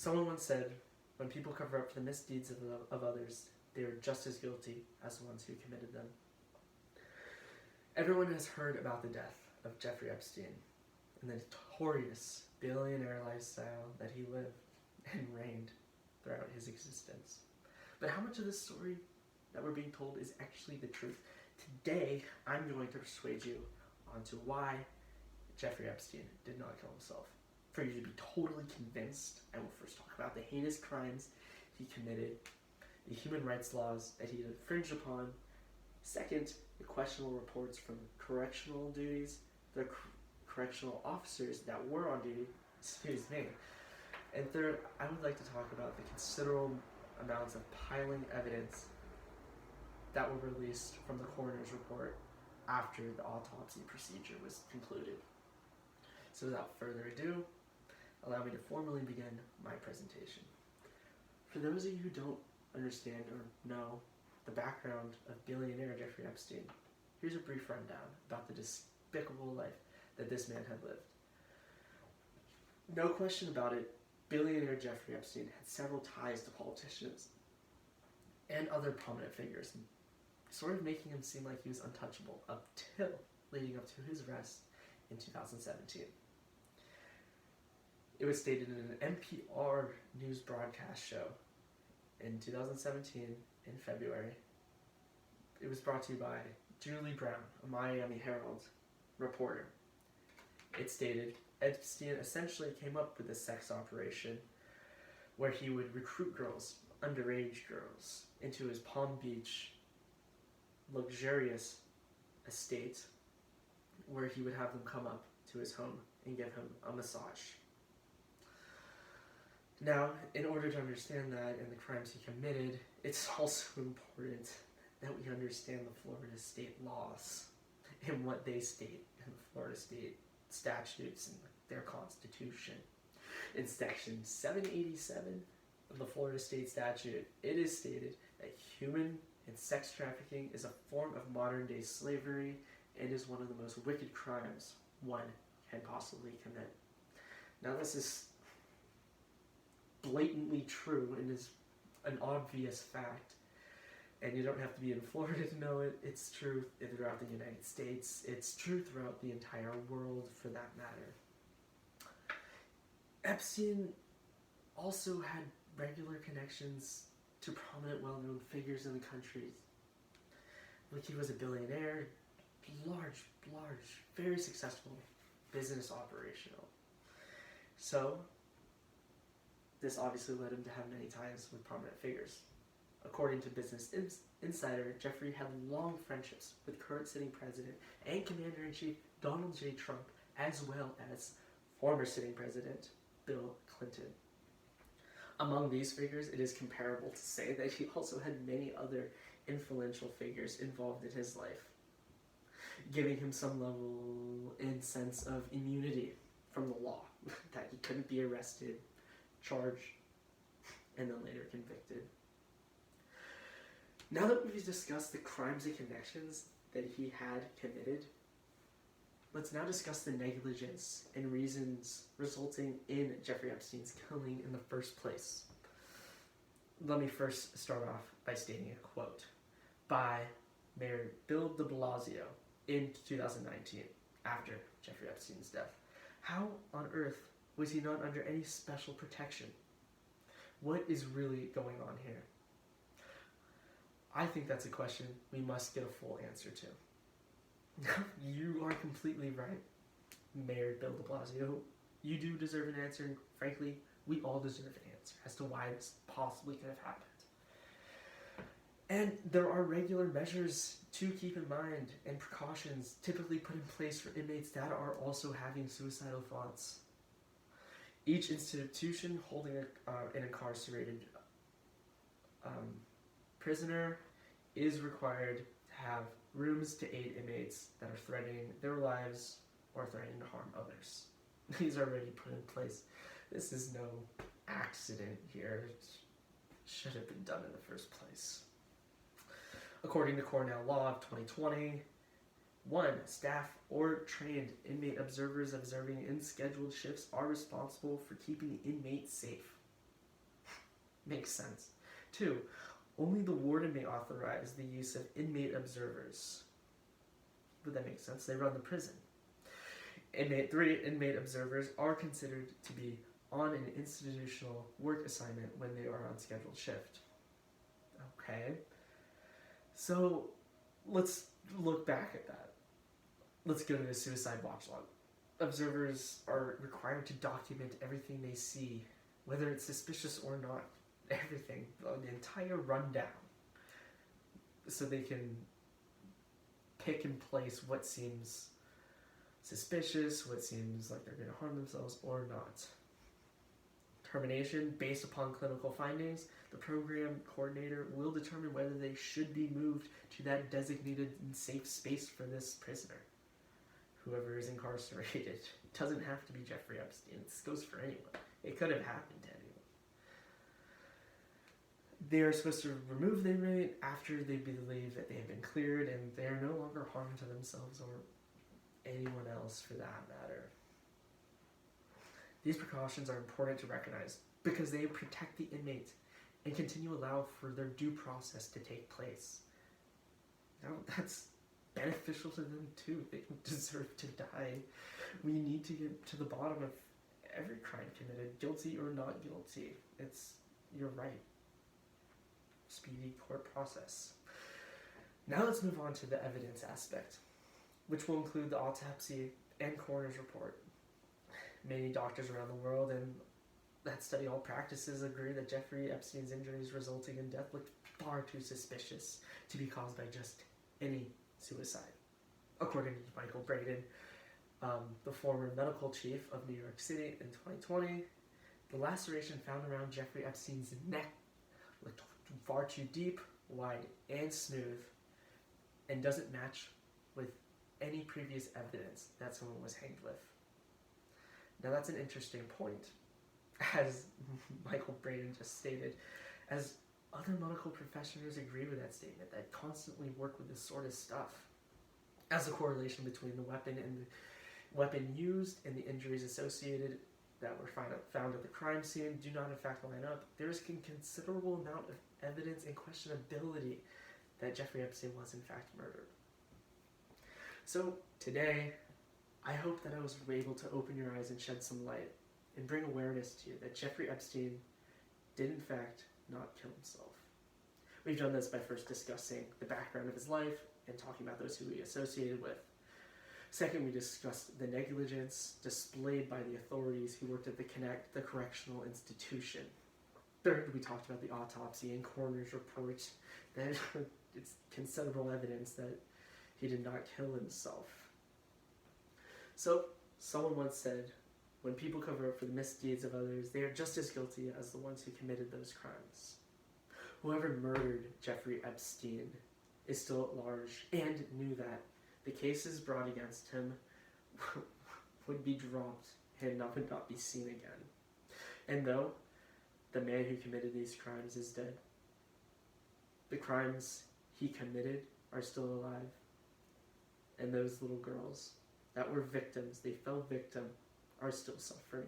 Someone once said, when people cover up for the misdeeds of others, they are just as guilty as the ones who committed them. Everyone has heard about the death of Jeffrey Epstein and the notorious billionaire lifestyle that he lived and reigned throughout his existence. But how much of this story that we're being told is actually the truth? Today, I'm going to persuade you onto why Jeffrey Epstein did not kill himself. For you to be totally convinced, I will first talk about the heinous crimes he committed, the human rights laws that he infringed upon. Second, the questionable reports from correctional duties, the correctional officers that were on duty, And third, I would like to talk about the considerable amounts of piling evidence that were released from the coroner's report after the autopsy procedure was concluded. So without further ado, allow me to formally begin my presentation. For those of you who don't understand or know the background of billionaire Jeffrey Epstein, here's a brief rundown about the despicable life that this man had lived. No question about it, billionaire Jeffrey Epstein had several ties to politicians and other prominent figures, sort of making him seem like he was untouchable up till leading up to his arrest in 2017. It was stated in an NPR news broadcast show in 2017 in February. It was brought to you by Julie Brown, a Miami Herald reporter. It stated, Epstein essentially came up with a sex operation where he would recruit girls, underage girls, into his Palm Beach luxurious estate where he would have them come up to his home and give him a massage. Now, in order to understand that and the crimes he committed, it's also important that we understand the Florida state laws and what they state in the Florida state statutes and their constitution. In section 787 of the Florida state statute, it is stated that human and sex trafficking is a form of modern day slavery and is one of the most wicked crimes one can possibly commit. Now, this is blatantly true and is an obvious fact, and you don't have to be in Florida to know it. It's true throughout the United States. It's true throughout the entire world, for that matter. Epstein also had regular connections to prominent, well-known figures in the country. Like, he was a billionaire, large, very successful business operational. So, this obviously led him to have many ties with prominent figures. According to Business Insider, Jeffrey had long friendships with current sitting president and Commander-in-Chief Donald J. Trump, as well as former sitting president Bill Clinton. Among these figures, it is comparable to say that he also had many other influential figures involved in his life, giving him some level and sense of immunity from the law, that he couldn't be arrested, charged, and then later convicted. Now that we've discussed the crimes and connections that he had committed, let's now discuss the negligence and reasons resulting in Jeffrey Epstein's killing in the first place. Let me first start off by stating a quote by Mayor Bill de Blasio in 2019, after Jeffrey Epstein's death. How on earth was he not under any special protection? What is really going on here? I think that's a question we must get a full answer to. You are completely right, Mayor Bill de Blasio. You do deserve an answer, and frankly, we all deserve an answer as to why this possibly could have happened. And there are regular measures to keep in mind and precautions typically put in place for inmates that are also having suicidal thoughts. Each institution holding an incarcerated prisoner is required to have rooms to aid inmates that are threatening their lives or threatening to harm others. These are already put in place. This is no accident here. It should have been done in the first place. According to Cornell Law of 2020, 1. Staff or trained inmate observers observing in scheduled shifts are responsible for keeping the inmate safe. Makes sense. 2. Only the warden may authorize the use of inmate observers. But that makes sense. They run the prison. 3. Inmate observers are considered to be on an institutional work assignment when they are on scheduled shift. Okay. So let's look back at that. Let's go to the suicide watch log. Observers are required to document everything they see, whether it's suspicious or not. Everything, the entire rundown, so they can pick and place what seems suspicious, what seems like they're going to harm themselves or not. Termination based upon clinical findings. The program coordinator will determine whether they should be moved to that designated and safe space for this prisoner. Whoever is incarcerated. It doesn't have to be Jeffrey Epstein. This goes for anyone. It could have happened to anyone. They are supposed to remove the inmate after they believe that they have been cleared and they are no longer harm to themselves or anyone else for that matter. These precautions are important to recognize because they protect the inmate and continue to allow for their due process to take place. Now, that's beneficial to them too. They don't deserve to die. We need to get to the bottom of every crime committed, guilty or not guilty. It's your right. Speedy court process. Now let's move on to the evidence aspect, which will include the autopsy and coroner's report. Many doctors around the world and that study all practices agree that Jeffrey Epstein's injuries resulting in death looked far too suspicious to be caused by just any suicide. According to Michael Braden, the former medical chief of New York City in 2020, the laceration found around Jeffrey Epstein's neck looked far too deep, wide, and smooth, and doesn't match with any previous evidence that someone was hanged with. Now that's an interesting point, as Michael Braden just stated, as other medical professionals agree with that statement, that constantly work with this sort of stuff. As the correlation between the weapon and the weapon used and the injuries associated that were found at the crime scene do not in fact line up, there is a considerable amount of evidence and questionability that Jeffrey Epstein was in fact murdered. So today, I hope that I was able to open your eyes and shed some light and bring awareness to you that Jeffrey Epstein did in fact not kill himself. We've done this by first discussing the background of his life and talking about those who he associated with. Second, we discussed the negligence displayed by the authorities who worked at the correctional institution. Third, we talked about the autopsy and coroner's report. That it's considerable evidence that he did not kill himself. So, someone once said, when people cover up for the misdeeds of others, they are just as guilty as the ones who committed those crimes. Whoever murdered Jeffrey Epstein is still at large and knew that the cases brought against him would be dropped and would not be seen again. And though the man who committed these crimes is dead, the crimes he committed are still alive. And those little girls that were victims, they fell victim, are still suffering.